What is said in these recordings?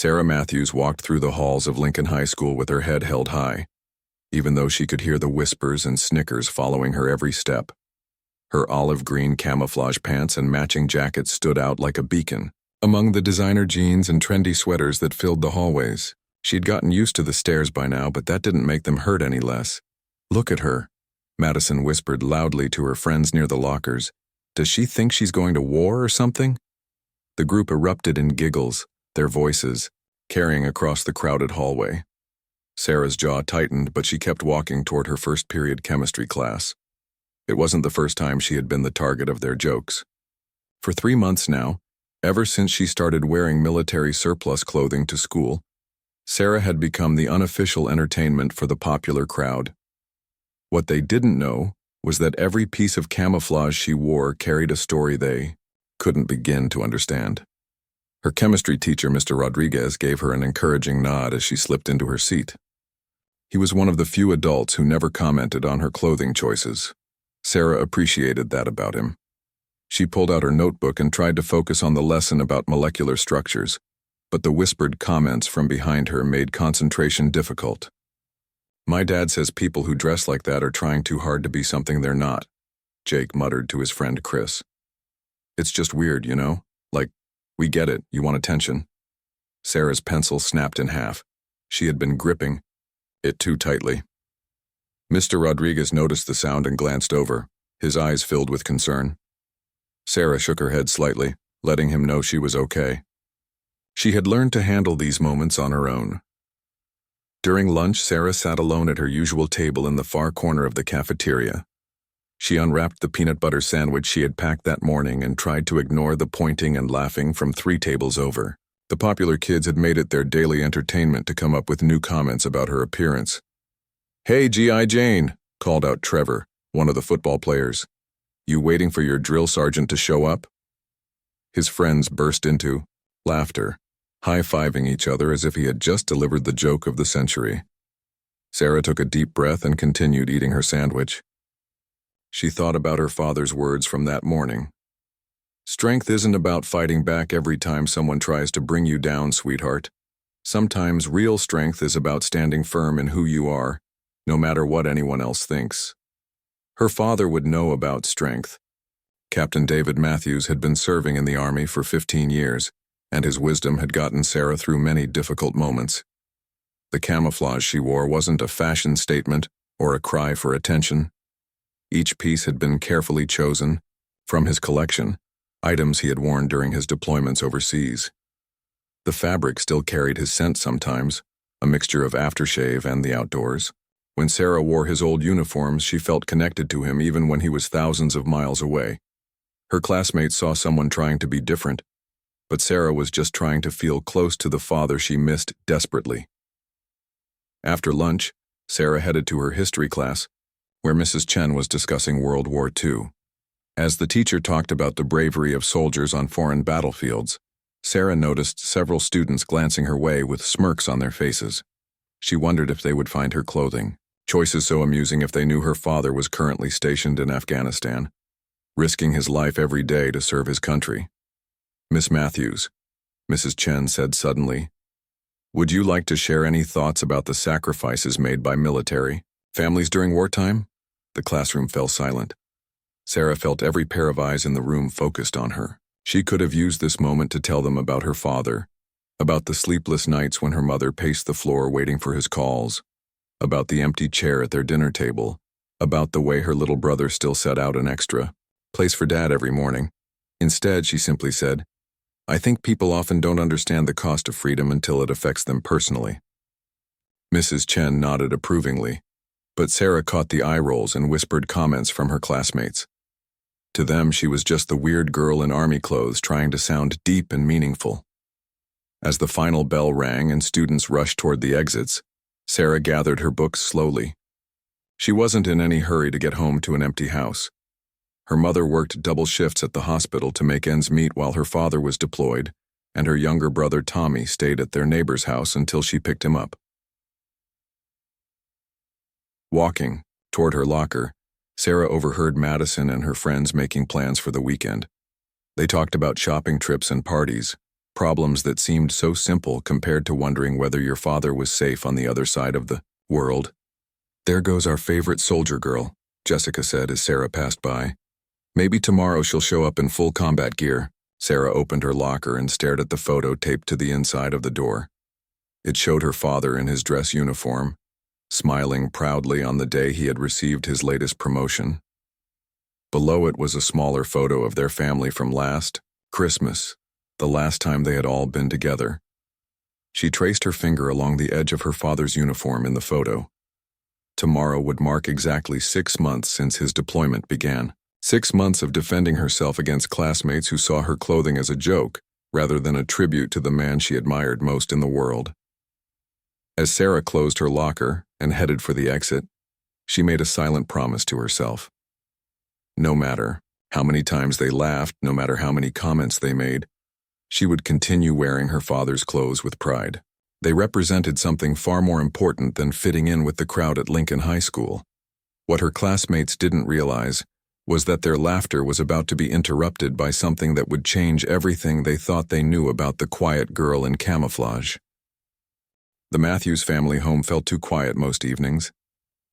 Sarah Matthews walked through the halls of Lincoln High School with her head held high, even though she could hear the whispers and snickers following her every step. Her olive green camouflage pants and matching jacket stood out like a beacon among the designer jeans and trendy sweaters that filled the hallways. She'd gotten used to the stairs by now, but that didn't make them hurt any less. "Look at her," Madison whispered loudly to her friends near the lockers. "Does she think she's going to war or something?" The group erupted in giggles, their voices carrying across the crowded hallway. Sarah's jaw tightened, but she kept walking toward her first period chemistry class. It wasn't the first time she had been the target of their jokes. For 3 months now, ever since she started wearing military surplus clothing to school, Sarah had become the unofficial entertainment for the popular crowd. What they didn't know was that every piece of camouflage she wore carried a story they couldn't begin to understand. Her chemistry teacher, Mr. Rodriguez, gave her an encouraging nod as she slipped into her seat. He was one of the few adults who never commented on her clothing choices. Sarah appreciated that about him. She pulled out her notebook and tried to focus on the lesson about molecular structures, but the whispered comments from behind her made concentration difficult. "My dad says people who dress like that are trying too hard to be something they're not," Jake muttered to his friend Chris. "It's just weird, you know? Like, we get it, you want attention." Sarah's pencil snapped in half. She had been gripping it too tightly. Mr. Rodriguez noticed the sound and glanced over, his eyes filled with concern. Sarah shook her head slightly, letting him know she was okay. She had learned to handle these moments on her own. During lunch, Sarah sat alone at her usual table in the far corner of the cafeteria. She unwrapped the peanut butter sandwich she had packed that morning and tried to ignore the pointing and laughing from 3 tables over. The popular kids had made it their daily entertainment to come up with new comments about her appearance. "Hey, G.I. Jane," called out Trevor, one of the football players. "You waiting for your drill sergeant to show up?" His friends burst into laughter, high-fiving each other as if he had just delivered the joke of the century. Sarah took a deep breath and continued eating her sandwich. She thought about her father's words from that morning. "Strength isn't about fighting back every time someone tries to bring you down, sweetheart. Sometimes real strength is about standing firm in who you are, no matter what anyone else thinks." Her father would know about strength. Captain David Matthews had been serving in the Army for 15 years, and his wisdom had gotten Sarah through many difficult moments. The camouflage she wore wasn't a fashion statement or a cry for attention. Each piece had been carefully chosen from his collection, items he had worn during his deployments overseas. The fabric still carried his scent sometimes, a mixture of aftershave and the outdoors. When Sarah wore his old uniforms, she felt connected to him even when he was thousands of miles away. Her classmates saw someone trying to be different, but Sarah was just trying to feel close to the father she missed desperately. After lunch, Sarah headed to her history class, where Mrs. Chen was discussing World War II. As the teacher talked about the bravery of soldiers on foreign battlefields, Sarah noticed several students glancing her way with smirks on their faces. She wondered if they would find her clothing choices so amusing if they knew her father was currently stationed in Afghanistan, risking his life every day to serve his country. "Miss Matthews," Mrs. Chen said suddenly, "would you like to share any thoughts about the sacrifices made by military families during wartime?" The classroom fell silent. Sarah felt every pair of eyes in the room focused on her. She could have used this moment to tell them about her father, about the sleepless nights when her mother paced the floor waiting for his calls, about the empty chair at their dinner table, about the way her little brother still set out an extra place for Dad every morning. Instead, she simply said, "I think people often don't understand the cost of freedom until it affects them personally." Mrs. Chen nodded approvingly, but Sarah caught the eye rolls and whispered comments from her classmates. To them, she was just the weird girl in army clothes trying to sound deep and meaningful. As the final bell rang and students rushed toward the exits, Sarah gathered her books slowly. She wasn't in any hurry to get home to an empty house. Her mother worked double shifts at the hospital to make ends meet while her father was deployed, and her younger brother Tommy stayed at their neighbor's house until she picked him up. Walking toward her locker, Sarah overheard Madison and her friends making plans for the weekend. They talked about shopping trips and parties, problems that seemed so simple compared to wondering whether your father was safe on the other side of the world. "There goes our favorite soldier girl," Jessica said as Sarah passed by. "Maybe tomorrow she'll show up in full combat gear." Sarah opened her locker and stared at the photo taped to the inside of the door. It showed her father in his dress uniform, smiling proudly on the day he had received his latest promotion. Below it was a smaller photo of their family from last Christmas, the last time they had all been together. She traced her finger along the edge of her father's uniform in the photo. Tomorrow would mark exactly 6 months since his deployment began. 6 months of defending herself against classmates who saw her clothing as a joke, rather than a tribute to the man she admired most in the world. As Sarah closed her locker and headed for the exit, she made a silent promise to herself. No matter how many times they laughed, no matter how many comments they made, she would continue wearing her father's clothes with pride. They represented something far more important than fitting in with the crowd at Lincoln High School. What her classmates didn't realize was that their laughter was about to be interrupted by something that would change everything they thought they knew about the quiet girl in camouflage. The Matthews family home felt too quiet most evenings.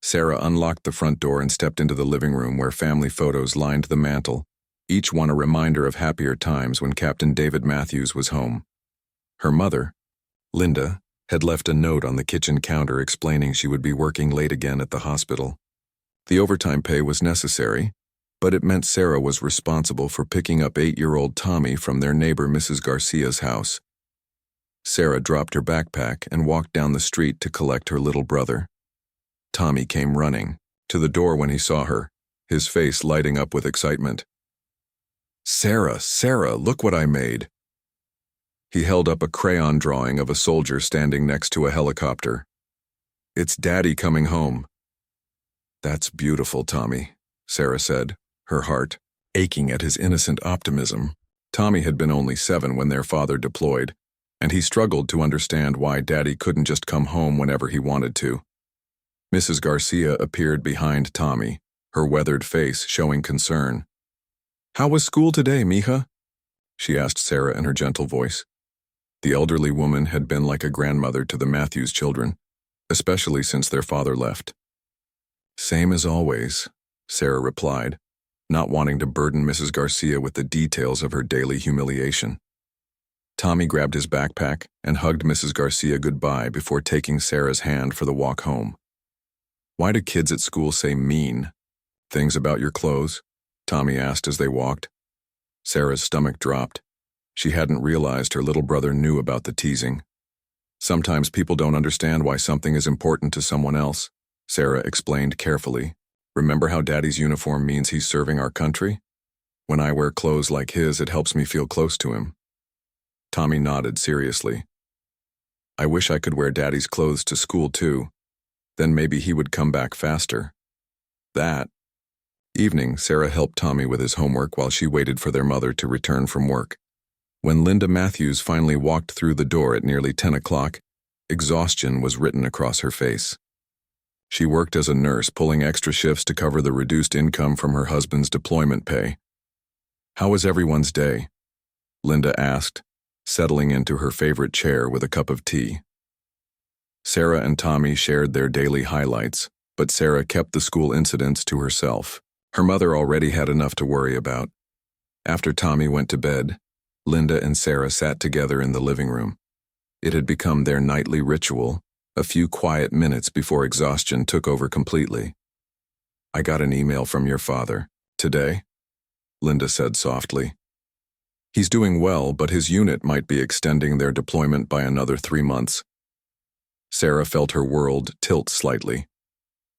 Sarah unlocked the front door and stepped into the living room where family photos lined the mantel, each one a reminder of happier times when Captain David Matthews was home. Her mother, Linda, had left a note on the kitchen counter explaining she would be working late again at the hospital. The overtime pay was necessary, but it meant Sarah was responsible for picking up 8-year-old Tommy from their neighbor Mrs. Garcia's house. Sarah dropped her backpack and walked down the street to collect her little brother. Tommy came running to the door when he saw her, his face lighting up with excitement. "Sarah, Sarah, look what I made." He held up a crayon drawing of a soldier standing next to a helicopter. "It's Daddy coming home." "That's beautiful, Tommy," Sarah said, her heart aching at his innocent optimism. Tommy had been only 7 when their father deployed, and he struggled to understand why Daddy couldn't just come home whenever he wanted to. Mrs. Garcia appeared behind Tommy, her weathered face showing concern. "How was school today, mija?" she asked Sarah in her gentle voice. The elderly woman had been like a grandmother to the Matthews children, especially since their father left. "Same as always," Sarah replied, not wanting to burden Mrs. Garcia with the details of her daily humiliation. Tommy grabbed his backpack and hugged Mrs. Garcia goodbye before taking Sarah's hand for the walk home. "Why do kids at school say mean things about your clothes?" Tommy asked as they walked. Sarah's stomach dropped. She hadn't realized her little brother knew about the teasing. "Sometimes people don't understand why something is important to someone else," Sarah explained carefully. "Remember how Daddy's uniform means he's serving our country? When I wear clothes like his, it helps me feel close to him." Tommy nodded seriously. "I wish I could wear Daddy's clothes to school too. Then maybe he would come back faster." That evening, Sarah helped Tommy with his homework while she waited for their mother to return from work. When Linda Matthews finally walked through the door at nearly 10 o'clock, exhaustion was written across her face. She worked as a nurse, pulling extra shifts to cover the reduced income from her husband's deployment pay. "How was everyone's day?" Linda asked, settling into her favorite chair with a cup of tea. Sarah and Tommy shared their daily highlights, but Sarah kept the school incidents to herself. Her mother already had enough to worry about. After Tommy went to bed, Linda and Sarah sat together in the living room. It had become their nightly ritual, a few quiet minutes before exhaustion took over completely. "I got an email from your father today," Linda said softly. "He's doing well, but his unit might be extending their deployment by another 3 months. Sarah felt her world tilt slightly.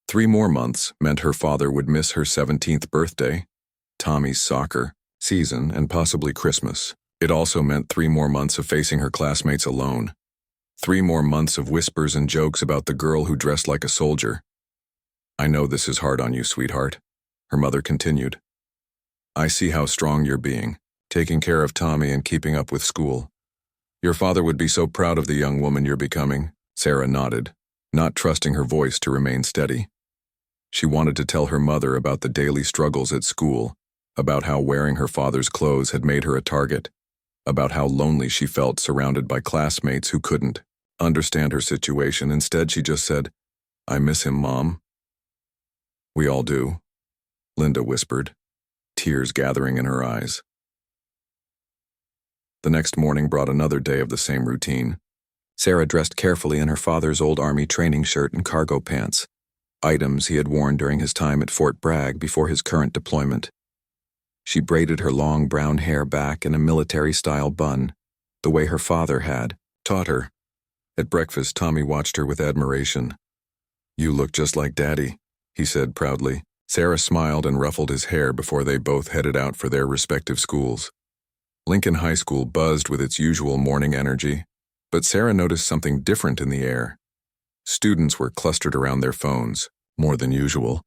3 more months meant her father would miss her 17th birthday, Tommy's soccer season, and possibly Christmas. It also meant 3 more months of facing her classmates alone. 3 more months of whispers and jokes about the girl who dressed like a soldier. "I know this is hard on you, sweetheart," her mother continued. "I see how strong you're being, taking care of Tommy and keeping up with school. Your father would be so proud of the young woman you're becoming." Sarah nodded, not trusting her voice to remain steady. She wanted to tell her mother about the daily struggles at school, about how wearing her father's clothes had made her a target. about how lonely she felt surrounded by classmates who couldn't understand her situation. Instead, she just said, "I miss him, Mom." "We all do," Linda whispered, tears gathering in her eyes. The next morning brought another day of the same routine. Sarah dressed carefully in her father's old army training shirt and cargo pants, items he had worn during his time at Fort Bragg before his current deployment. She braided her long brown hair back in a military-style bun, the way her father had taught her. At breakfast, Tommy watched her with admiration. "You look just like Daddy," he said proudly. Sarah smiled and ruffled his hair before they both headed out for their respective schools. Lincoln High School buzzed with its usual morning energy, but Sarah noticed something different in the air. Students were clustered around their phones, more than usual,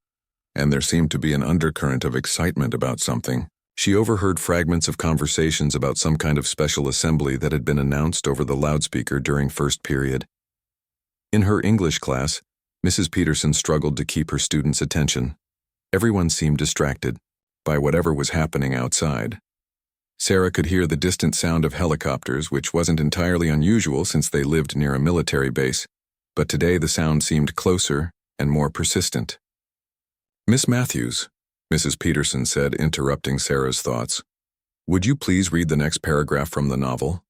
and there seemed to be an undercurrent of excitement about something. She overheard fragments of conversations about some kind of special assembly that had been announced over the loudspeaker during first period. In her English class, Mrs. Peterson struggled to keep her students' attention. Everyone seemed distracted by whatever was happening outside. Sarah could hear the distant sound of helicopters, which wasn't entirely unusual since they lived near a military base, but today the sound seemed closer and more persistent. "Miss Matthews," Mrs. Peterson said, interrupting Sarah's thoughts, "would you please read the next paragraph from the novel?"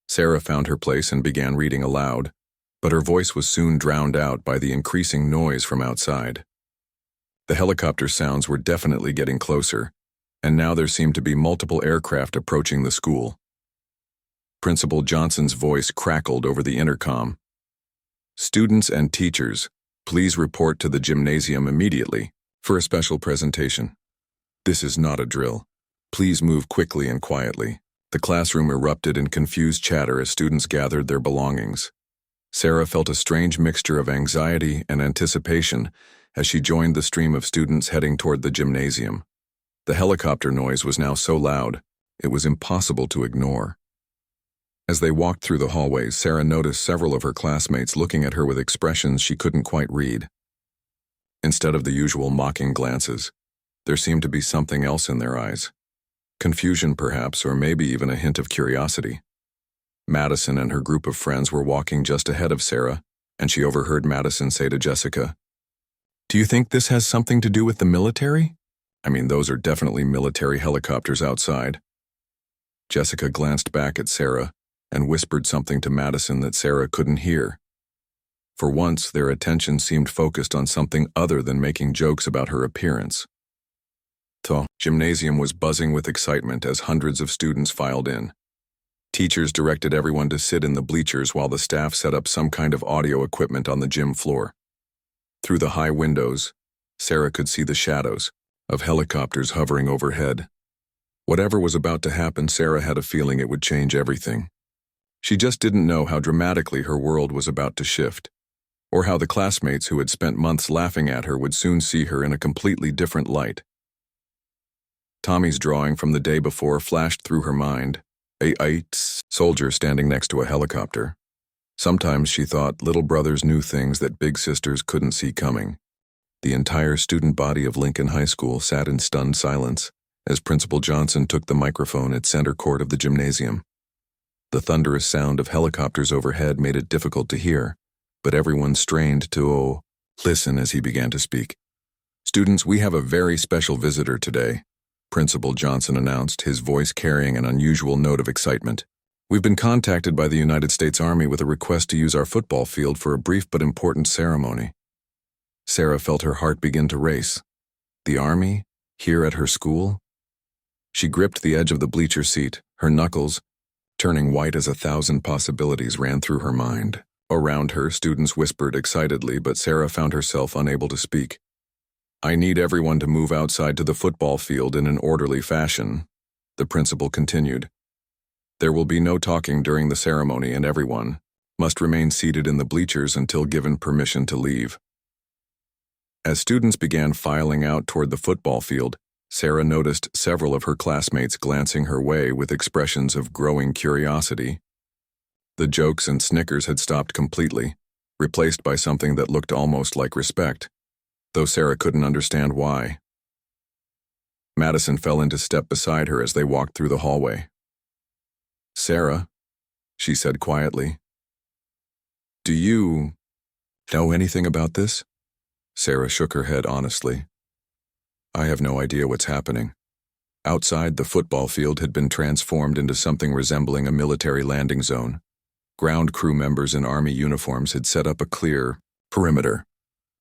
Sarah found her place and began reading aloud, but her voice was soon drowned out by the increasing noise from outside. The helicopter sounds were definitely getting closer, and now there seemed to be multiple aircraft approaching the school. Principal Johnson's voice crackled over the intercom. "Students and teachers, please report to the gymnasium immediately for a special presentation. This is not a drill. Please move quickly and quietly." The classroom erupted in confused chatter as students gathered their belongings. Sarah felt a strange mixture of anxiety and anticipation as she joined the stream of students heading toward the gymnasium. The helicopter noise was now so loud, it was impossible to ignore. As they walked through the hallways, Sarah noticed several of her classmates looking at her with expressions she couldn't quite read. Instead of the usual mocking glances, there seemed to be something else in their eyes. Confusion, perhaps, or maybe even a hint of curiosity. Madison and her group of friends were walking just ahead of Sarah, and she overheard Madison say to Jessica, "Do you think this has something to do with the military? I mean, those are definitely military helicopters outside." Jessica glanced back at Sarah and whispered something to Madison that Sarah couldn't hear. For once, their attention seemed focused on something other than making jokes about her appearance. The gymnasium was buzzing with excitement as hundreds of students filed in. Teachers directed everyone to sit in the bleachers while the staff set up some kind of audio equipment on the gym floor. Through the high windows, Sarah could see the shadows of helicopters hovering overhead. Whatever was about to happen, Sarah had a feeling it would change everything. She just didn't know how dramatically her world was about to shift, or how the classmates who had spent months laughing at her would soon see her in a completely different light. Tommy's drawing from the day before flashed through her mind, a soldier standing next to a helicopter. Sometimes she thought little brothers knew things that big sisters couldn't see coming. The entire student body of Lincoln High School sat in stunned silence as Principal Johnson took the microphone at center court of the gymnasium. The thunderous sound of helicopters overhead made it difficult to hear, but everyone strained to listen as he began to speak. "Students, we have a very special visitor today," Principal Johnson announced, his voice carrying an unusual note of excitement. "We've been contacted by the United States Army with a request to use our football field for a brief but important ceremony." Sarah felt her heart begin to race. The Army? Here at her school? She gripped the edge of the bleacher seat, her knuckles turning white as 1,000 possibilities ran through her mind. Around her, students whispered excitedly, but Sarah found herself unable to speak. "I need everyone to move outside to the football field in an orderly fashion," the principal continued. "There will be no talking during the ceremony, and everyone must remain seated in the bleachers until given permission to leave." As students began filing out toward the football field, Sarah noticed several of her classmates glancing her way with expressions of growing curiosity. The jokes and snickers had stopped completely, replaced by something that looked almost like respect, though Sarah couldn't understand why. Madison fell into step beside her as they walked through the hallway. "Sarah," she said quietly, "do you know anything about this?" Sarah shook her head honestly. "I have no idea what's happening." Outside, the football field had been transformed into something resembling a military landing zone. Ground crew members in army uniforms had set up a clear perimeter,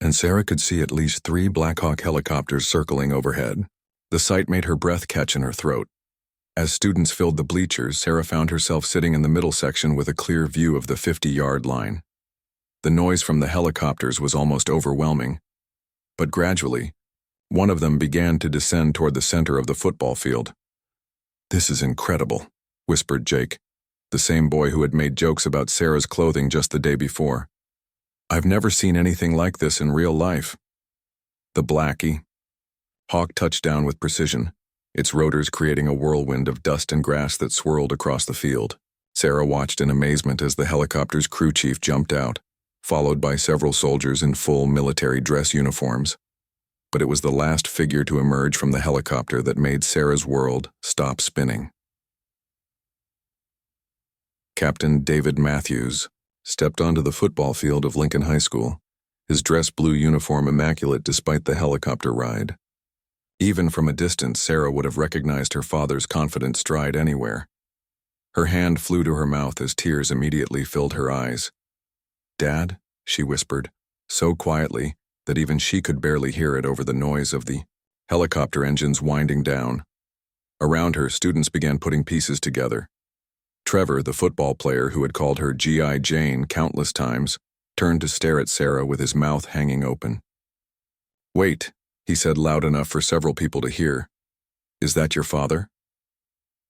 and Sarah could see at least 3 Black Hawk helicopters circling overhead. The sight made her breath catch in her throat. As students filled the bleachers, Sarah found herself sitting in the middle section with a clear view of the 50-yard line. The noise from the helicopters was almost overwhelming, but gradually, one of them began to descend toward the center of the football field. "This is incredible," whispered Jake, the same boy who had made jokes about Sarah's clothing just the day before. "I've never seen anything like this in real life." The Blackie Hawk touched down with precision, its rotors creating a whirlwind of dust and grass that swirled across the field. Sarah watched in amazement as the helicopter's crew chief jumped out, followed by several soldiers in full military dress uniforms. But it was the last figure to emerge from the helicopter that made Sarah's world stop spinning. Captain David Matthews stepped onto the football field of Lincoln High School, his dress blue uniform immaculate despite the helicopter ride. Even from a distance, Sarah would have recognized her father's confident stride anywhere. Her hand flew to her mouth as tears immediately filled her eyes. "Dad," she whispered, so quietly that even she could barely hear it over the noise of the helicopter engines winding down. Around her, students began putting pieces together. Trevor, the football player who had called her G.I. Jane countless times, turned to stare at Sarah with his mouth hanging open. "Wait," he said loud enough for several people to hear. "Is that your father?"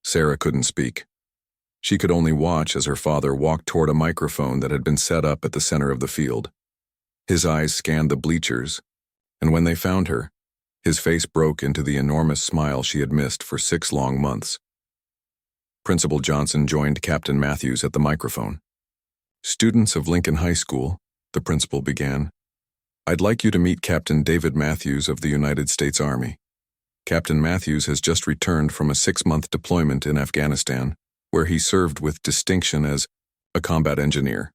Sarah couldn't speak. She could only watch as her father walked toward a microphone that had been set up at the center of the field. His eyes scanned the bleachers, and when they found her, his face broke into the enormous smile she had missed for 6 long months. Principal Johnson joined Captain Matthews at the microphone. "Students of Lincoln High School," the principal began, "I'd like you to meet Captain David Matthews of the United States Army. Captain Matthews has just returned from a 6-month deployment in Afghanistan, where he served with distinction as a combat engineer."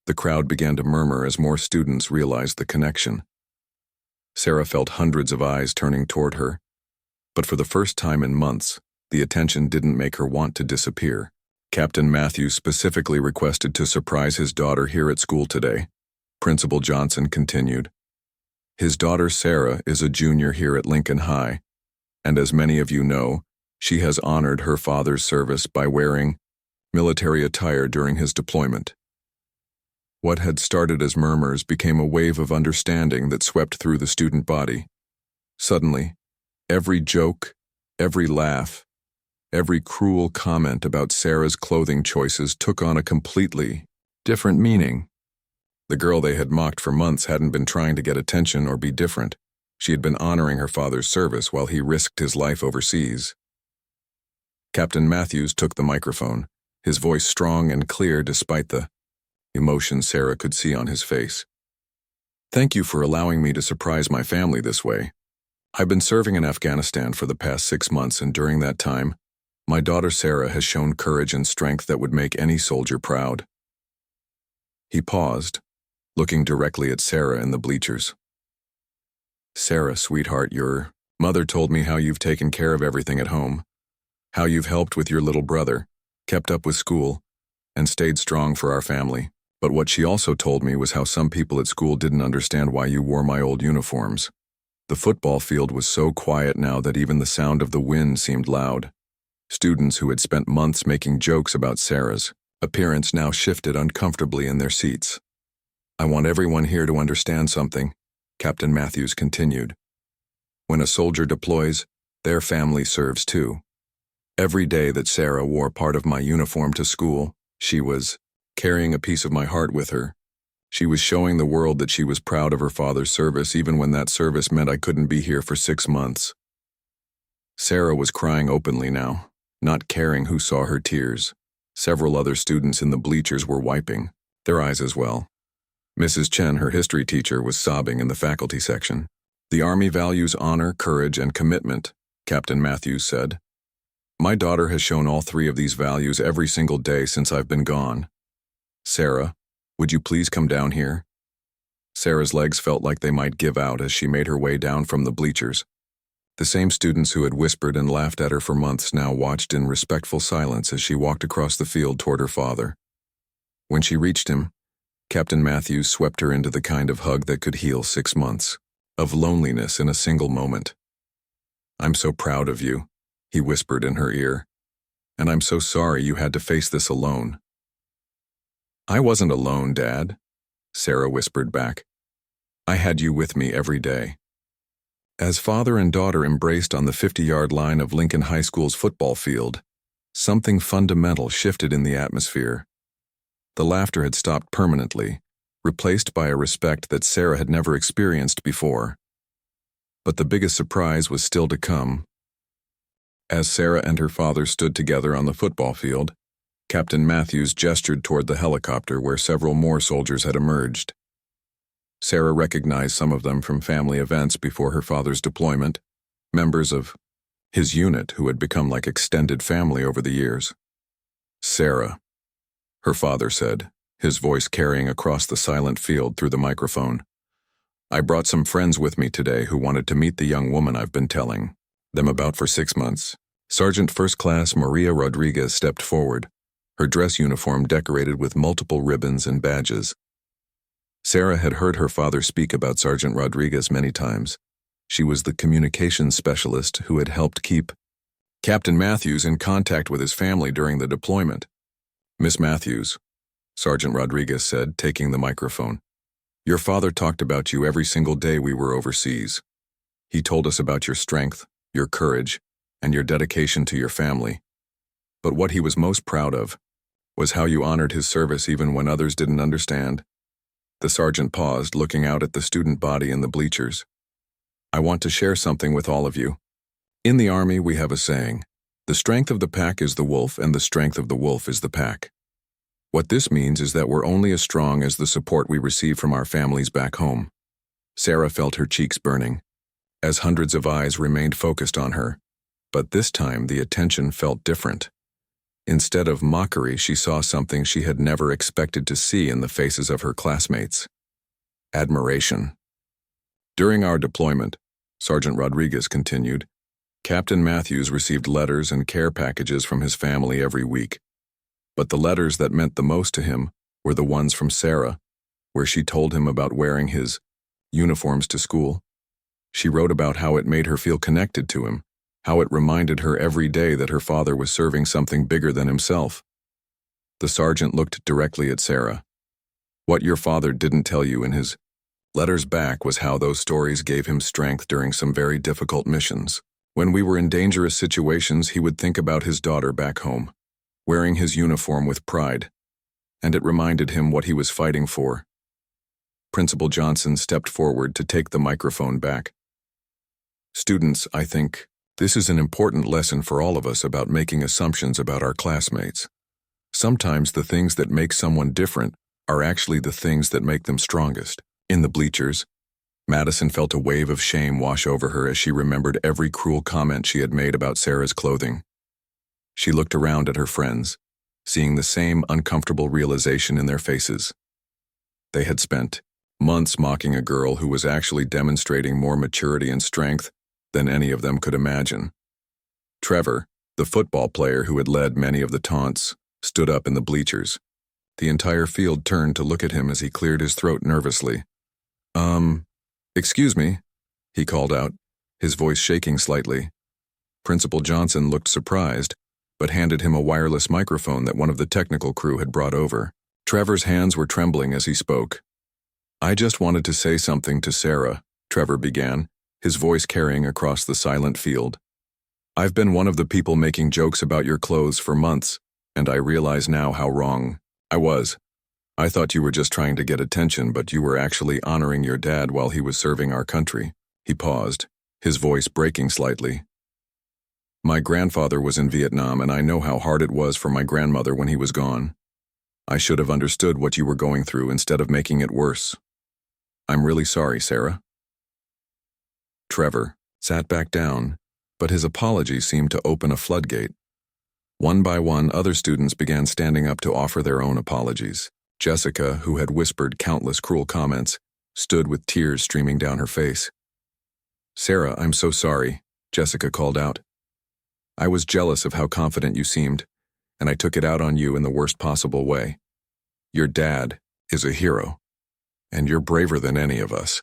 The crowd began to murmur as more students realized the connection. Sarah felt hundreds of eyes turning toward her, but for the first time in months, the attention didn't make her want to disappear. "Captain Matthews specifically requested to surprise his daughter here at school today," Principal Johnson continued. "His daughter Sarah is a junior here at Lincoln High, and as many of you know, she has honored her father's service by wearing military attire during his deployment." What had started as murmurs became a wave of understanding that swept through the student body. Suddenly, every joke, every laugh, every cruel comment about Sarah's clothing choices took on a completely different meaning. The girl they had mocked for months hadn't been trying to get attention or be different. She had been honoring her father's service while he risked his life overseas. Captain Matthews took the microphone, his voice strong and clear despite the emotion Sarah could see on his face. "Thank you for allowing me to surprise my family this way. I've been serving in Afghanistan for the past 6 months, and during that time, my daughter Sarah has shown courage and strength that would make any soldier proud." He paused, looking directly at Sarah in the bleachers. "Sarah, sweetheart, your mother told me how you've taken care of everything at home, how you've helped with your little brother, kept up with school, and stayed strong for our family. But what she also told me was how some people at school didn't understand why you wore my old uniforms." The football field was so quiet now that even the sound of the wind seemed loud. Students who had spent months making jokes about Sarah's appearance now shifted uncomfortably in their seats. "I want everyone here to understand something," Captain Matthews continued. "When a soldier deploys, their family serves too. Every day that Sarah wore part of my uniform to school, she was carrying a piece of my heart with her. She was showing the world that she was proud of her father's service, even when that service meant I couldn't be here for 6 months." Sarah was crying openly now, not caring who saw her tears. Several other students in the bleachers were wiping their eyes as well. Mrs. Chen, her history teacher, was sobbing in the faculty section. "The Army values honor, courage, and commitment," Captain Matthews said. My daughter has shown all three of these values every single day since I've been gone. Sarah, would you please come down here? Sarah's legs felt like they might give out as she made her way down from the bleachers. The same students who had whispered and laughed at her for months now watched in respectful silence as she walked across the field toward her father. When she reached him, Captain Matthews swept her into the kind of hug that could heal 6 months of loneliness in a single moment. "I'm so proud of you," he whispered in her ear, "and I'm so sorry you had to face this alone." "I wasn't alone, Dad," Sarah whispered back. "I had you with me every day." As father and daughter embraced on the 50-yard line of Lincoln High School's football field, something fundamental shifted in the atmosphere. The laughter had stopped permanently, replaced by a respect that Sarah had never experienced before. But the biggest surprise was still to come. As Sarah and her father stood together on the football field, Captain Matthews gestured toward the helicopter where several more soldiers had emerged. Sarah recognized some of them from family events before her father's deployment, members of his unit who had become like extended family over the years. "Sarah," her father said, his voice carrying across the silent field through the microphone. "I brought some friends with me today who wanted to meet the young woman I've been telling them about for 6 months." Sergeant First Class Maria Rodriguez stepped forward, her dress uniform decorated with multiple ribbons and badges. Sarah had heard her father speak about Sergeant Rodriguez many times. She was the communications specialist who had helped keep Captain Matthews in contact with his family during the deployment. "Miss Matthews," Sergeant Rodriguez said, taking the microphone, "your father talked about you every single day we were overseas. He told us about your strength, your courage, and your dedication to your family. But what he was most proud of was how you honored his service even when others didn't understand." The sergeant paused, looking out at the student body in the bleachers. "I want to share something with all of you. In the Army, we have a saying, 'The strength of the pack is the wolf, and the strength of the wolf is the pack.' What this means is that we're only as strong as the support we receive from our families back home." Sarah felt her cheeks burning, as hundreds of eyes remained focused on her, but this time the attention felt different. Instead of mockery, she saw something she had never expected to see in the faces of her classmates: admiration. "During our deployment," Sergeant Rodriguez continued, "Captain Matthews received letters and care packages from his family every week. But the letters that meant the most to him were the ones from Sarah, where she told him about wearing his uniforms to school. She wrote about how it made her feel connected to him, how it reminded her every day that her father was serving something bigger than himself." The sergeant looked directly at Sarah. "What your father didn't tell you in his letters back was how those stories gave him strength during some very difficult missions. When we were in dangerous situations, he would think about his daughter back home, wearing his uniform with pride, and it reminded him what he was fighting for." Principal Johnson stepped forward to take the microphone back. "Students, I think this is an important lesson for all of us about making assumptions about our classmates. Sometimes the things that make someone different are actually the things that make them strongest." In the bleachers, Madison felt a wave of shame wash over her as she remembered every cruel comment she had made about Sarah's clothing. She looked around at her friends, seeing the same uncomfortable realization in their faces. They had spent months mocking a girl who was actually demonstrating more maturity and strength than any of them could imagine. Trevor, the football player who had led many of the taunts, stood up in the bleachers. The entire field turned to look at him as he cleared his throat nervously. Excuse me," he called out, his voice shaking slightly. Principal Johnson looked surprised, but handed him a wireless microphone that one of the technical crew had brought over. Trevor's hands were trembling as he spoke. "I just wanted to say something to Sarah," Trevor began, his voice carrying across the silent field. "I've been one of the people making jokes about your clothes for months, and I realize now how wrong I was. I thought you were just trying to get attention, but you were actually honoring your dad while he was serving our country." He paused, his voice breaking slightly. "My grandfather was in Vietnam, and I know how hard it was for my grandmother when he was gone. I should have understood what you were going through instead of making it worse. I'm really sorry, Sarah." Trevor sat back down, but his apology seemed to open a floodgate. One by one, other students began standing up to offer their own apologies. Jessica, who had whispered countless cruel comments, stood with tears streaming down her face. "Sarah, I'm so sorry," Jessica called out. "I was jealous of how confident you seemed, and I took it out on you in the worst possible way. Your dad is a hero, and you're braver than any of us."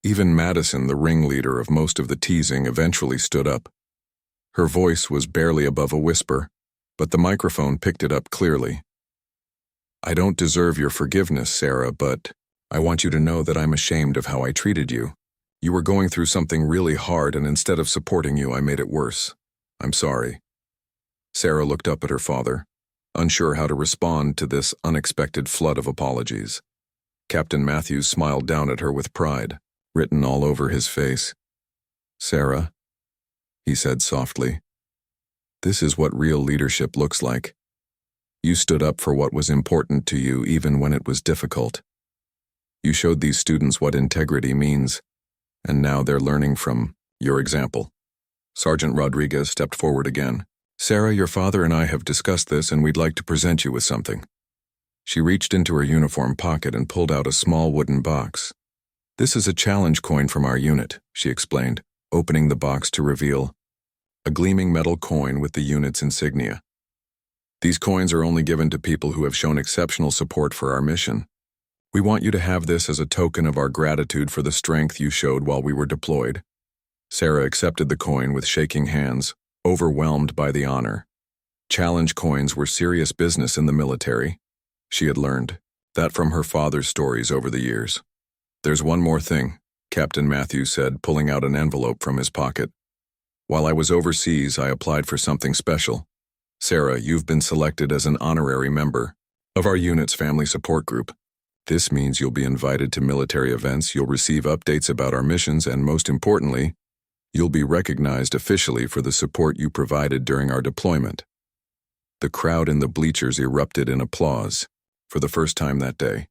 Even Madison, the ringleader of most of the teasing, eventually stood up. Her voice was barely above a whisper, but the microphone picked it up clearly. "I don't deserve your forgiveness, Sarah, but I want you to know that I'm ashamed of how I treated you. You were going through something really hard, and instead of supporting you, I made it worse. I'm sorry." Sarah looked up at her father, unsure how to respond to this unexpected flood of apologies. Captain Matthews smiled down at her with pride, written all over his face. "Sarah," he said softly, "this is what real leadership looks like. You stood up for what was important to you even when it was difficult. You showed these students what integrity means, and now they're learning from your example." Sergeant Rodriguez stepped forward again. "Sarah, your father and I have discussed this, and we'd like to present you with something." She reached into her uniform pocket and pulled out a small wooden box. "This is a challenge coin from our unit," she explained, opening the box to reveal a gleaming metal coin with the unit's insignia. "These coins are only given to people who have shown exceptional support for our mission. We want you to have this as a token of our gratitude for the strength you showed while we were deployed." Sarah accepted the coin with shaking hands, overwhelmed by the honor. Challenge coins were serious business in the military. She had learned that from her father's stories over the years. "There's one more thing," Captain Matthews said, pulling out an envelope from his pocket. "While I was overseas, I applied for something special. Sarah, you've been selected as an honorary member of our unit's family support group. This means you'll be invited to military events, you'll receive updates about our missions, and most importantly, you'll be recognized officially for the support you provided during our deployment." The crowd in the bleachers erupted in applause for the first time that day.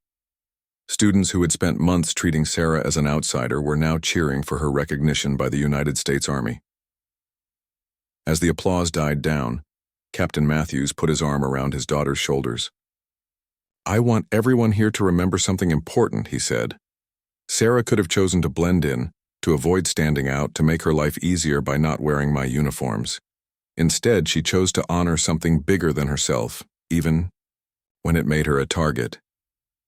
Students who had spent months treating Sarah as an outsider were now cheering for her recognition by the United States Army. As the applause died down, Captain Matthews put his arm around his daughter's shoulders. "I want everyone here to remember something important," he said. "Sarah could have chosen to blend in, to avoid standing out, to make her life easier by not wearing my uniforms. Instead, she chose to honor something bigger than herself, even when it made her a target."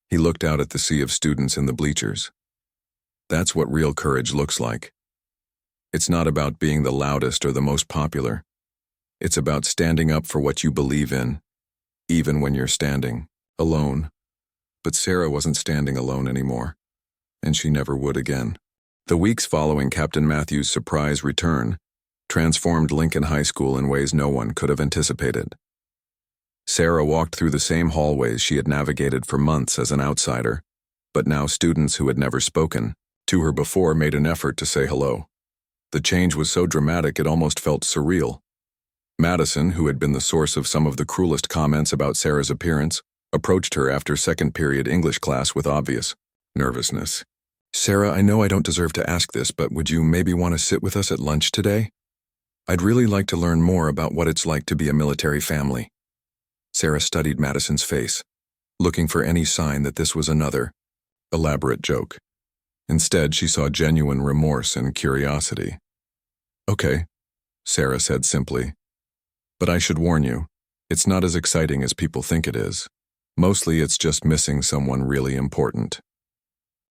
He looked out at the sea of students in the bleachers. "That's what real courage looks like. It's not about being the loudest or the most popular. It's about standing up for what you believe in, even when you're standing alone." But Sarah wasn't standing alone anymore, and she never would again. The weeks following Captain Matthews' surprise return transformed Lincoln High School in ways no one could have anticipated. Sarah walked through the same hallways she had navigated for months as an outsider, but now students who had never spoken to her before made an effort to say hello. The change was so dramatic it almost felt surreal. Madison, who had been the source of some of the cruelest comments about Sarah's appearance, approached her after second period English class with obvious nervousness. "Sarah, I know I don't deserve to ask this, but would you maybe want to sit with us at lunch today? I'd really like to learn more about what it's like to be a military family." Sarah studied Madison's face, looking for any sign that this was another elaborate joke. Instead, she saw genuine remorse and curiosity. "Okay," Sarah said simply. "But I should warn you, it's not as exciting as people think it is. Mostly it's just missing someone really important."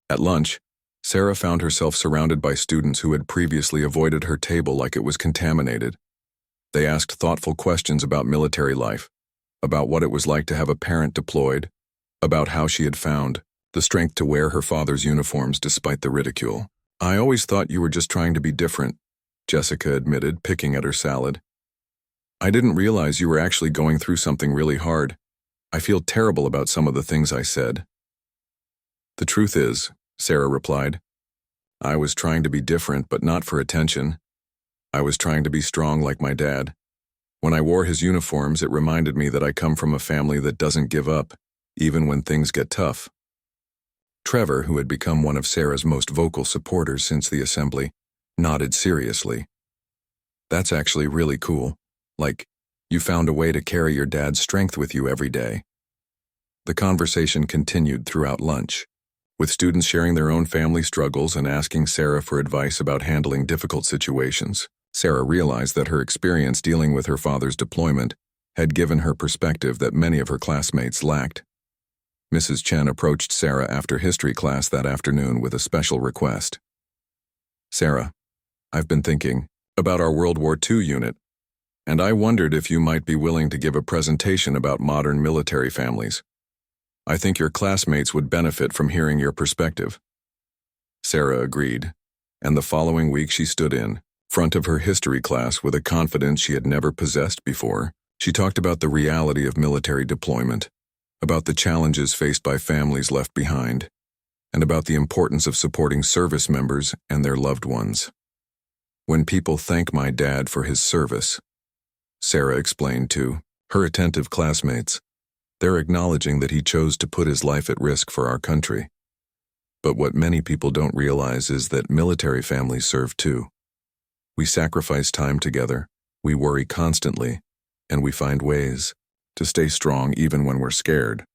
At lunch, Sarah found herself surrounded by students who had previously avoided her table like it was contaminated. They asked thoughtful questions about military life, about what it was like to have a parent deployed, about how she had found the strength to wear her father's uniforms despite the ridicule. "I always thought you were just trying to be different," Jessica admitted, picking at her salad. "I didn't realize you were actually going through something really hard. I feel terrible about some of the things I said." "The truth is," Sarah replied, "I was trying to be different, but not for attention. I was trying to be strong like my dad. When I wore his uniforms, it reminded me that I come from a family that doesn't give up, even when things get tough." Trevor, who had become one of Sarah's most vocal supporters since the assembly, nodded seriously. "That's actually really cool. Like, You found a way to carry your dad's strength with you every day. The conversation continued throughout lunch, with students sharing their own family struggles and asking Sarah for advice about handling difficult situations. Sarah realized that her experience dealing with her father's deployment had given her perspective that many of her classmates lacked. Mrs. Chen approached Sarah after history class that afternoon with a special request. "Sarah, I've been thinking about our World War II unit, and I wondered if you might be willing to give a presentation about modern military families. I think your classmates would benefit from hearing your perspective." Sarah agreed, and the following week she stood in front of her history class with a confidence she had never possessed before. She talked about the reality of military deployment, about the challenges faced by families left behind, and about the importance of supporting service members and their loved ones. "When people thank my dad for his service," Sarah explained to her attentive classmates, "they're acknowledging that he chose to put his life at risk for our country. But what many people don't realize is that military families serve too. We sacrifice time together, we worry constantly, and we find ways to stay strong even when we're scared."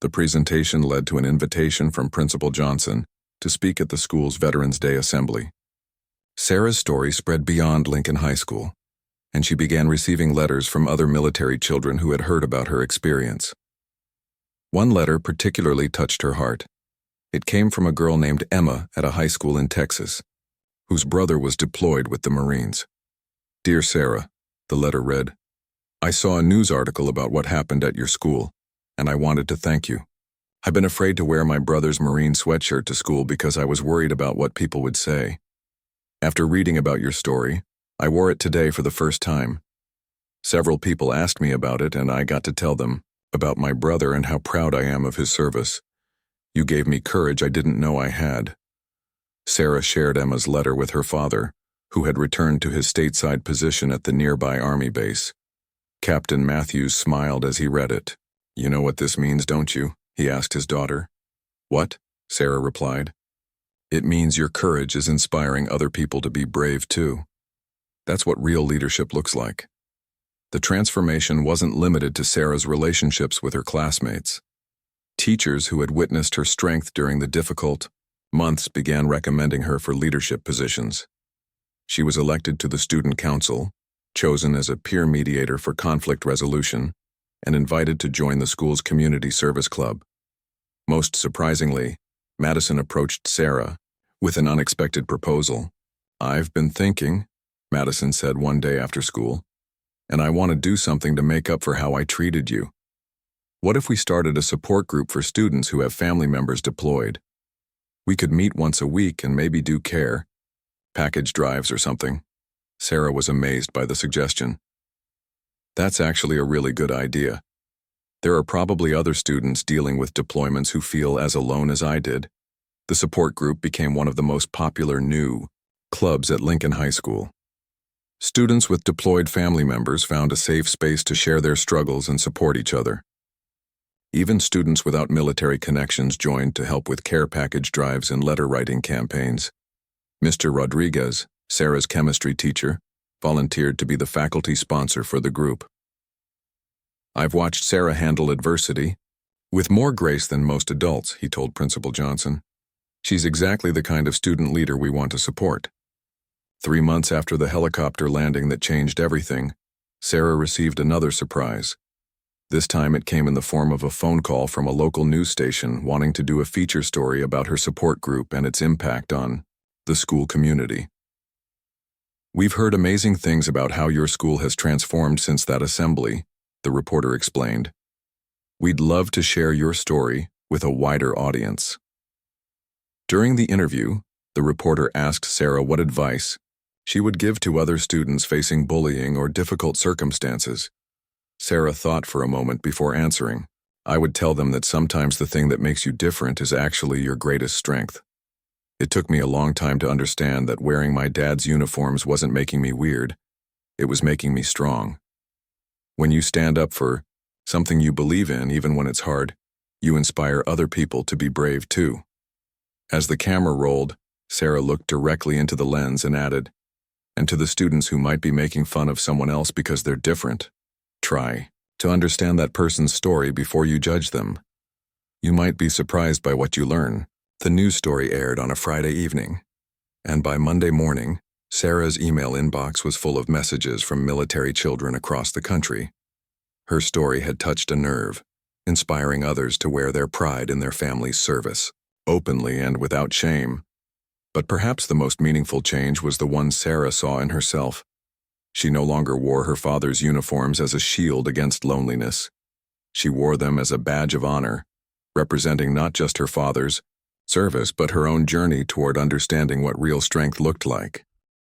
The presentation led to an invitation from Principal Johnson to speak at the school's Veterans Day Assembly. Sarah's story spread beyond Lincoln High School, and she began receiving letters from other military children who had heard about her experience. One letter particularly touched her heart. It came from a girl named Emma at a high school in Texas, whose brother was deployed with the Marines. "Dear Sarah," the letter read, "I saw a news article about what happened at your school, and I wanted to thank you. I've been afraid to wear my brother's Marine sweatshirt to school because I was worried about what people would say. After reading about your story, I wore it today for the first time. Several people asked me about it, and I got to tell them about my brother and how proud I am of his service. You gave me courage I didn't know I had." Sarah shared Emma's letter with her father, who had returned to his stateside position at the nearby Army base. Captain Matthews smiled as he read it. "You know what this means, don't you?" he asked his daughter. "What?" Sarah replied. "It means your courage is inspiring other people to be brave too. That's what real leadership looks like." The transformation wasn't limited to Sarah's relationships with her classmates. Teachers who had witnessed her strength during the difficult months began recommending her for leadership positions. She was elected to the student council, chosen as a peer mediator for conflict resolution, and invited to join the school's community service club. Most surprisingly, Madison approached Sarah with an unexpected proposal. "I've been thinking," Madison said one day after school, "and I want to do something to make up for how I treated you. What if we started a support group for students who have family members deployed? We could meet once a week and maybe do care package drives or something." Sarah was amazed by the suggestion. "That's actually a really good idea. There are probably other students dealing with deployments who feel as alone as I did." The support group became one of the most popular new clubs at Lincoln High School. Students with deployed family members found a safe space to share their struggles and support each other. Even students without military connections joined to help with care package drives and letter-writing campaigns. Mr. Rodriguez, Sarah's chemistry teacher, volunteered to be the faculty sponsor for the group. "I've watched Sarah handle adversity with more grace than most adults," he told Principal Johnson. "She's exactly the kind of student leader we want to support." 3 months after the helicopter landing that changed everything, Sarah received another surprise. This time it came in the form of a phone call from a local news station wanting to do a feature story about her support group and its impact on the school community. "We've heard amazing things about how your school has transformed since that assembly," the reporter explained. "We'd love to share your story with a wider audience." During the interview, the reporter asked Sarah what advice she would give to other students facing bullying or difficult circumstances. Sarah thought for a moment before answering. "I would tell them that sometimes the thing that makes you different is actually your greatest strength. It took me a long time to understand that wearing my dad's uniforms wasn't making me weird, it was making me strong. When you stand up for something you believe in, even when it's hard, you inspire other people to be brave too." As the camera rolled, Sarah looked directly into the lens and added, And to the students who might be making fun of someone else because they're different, try to understand that person's story before you judge them. You might be surprised by what you learn. The news story aired on a Friday evening, and by Monday morning, Sarah's email inbox was full of messages from military children across the country. Her story had touched a nerve, inspiring others to wear their pride in their family's service, openly and without shame. But perhaps the most meaningful change was the one Sarah saw in herself. She no longer wore her father's uniforms as a shield against loneliness. She wore them as a badge of honor, representing not just her father's service but her own journey toward understanding what real strength looked like.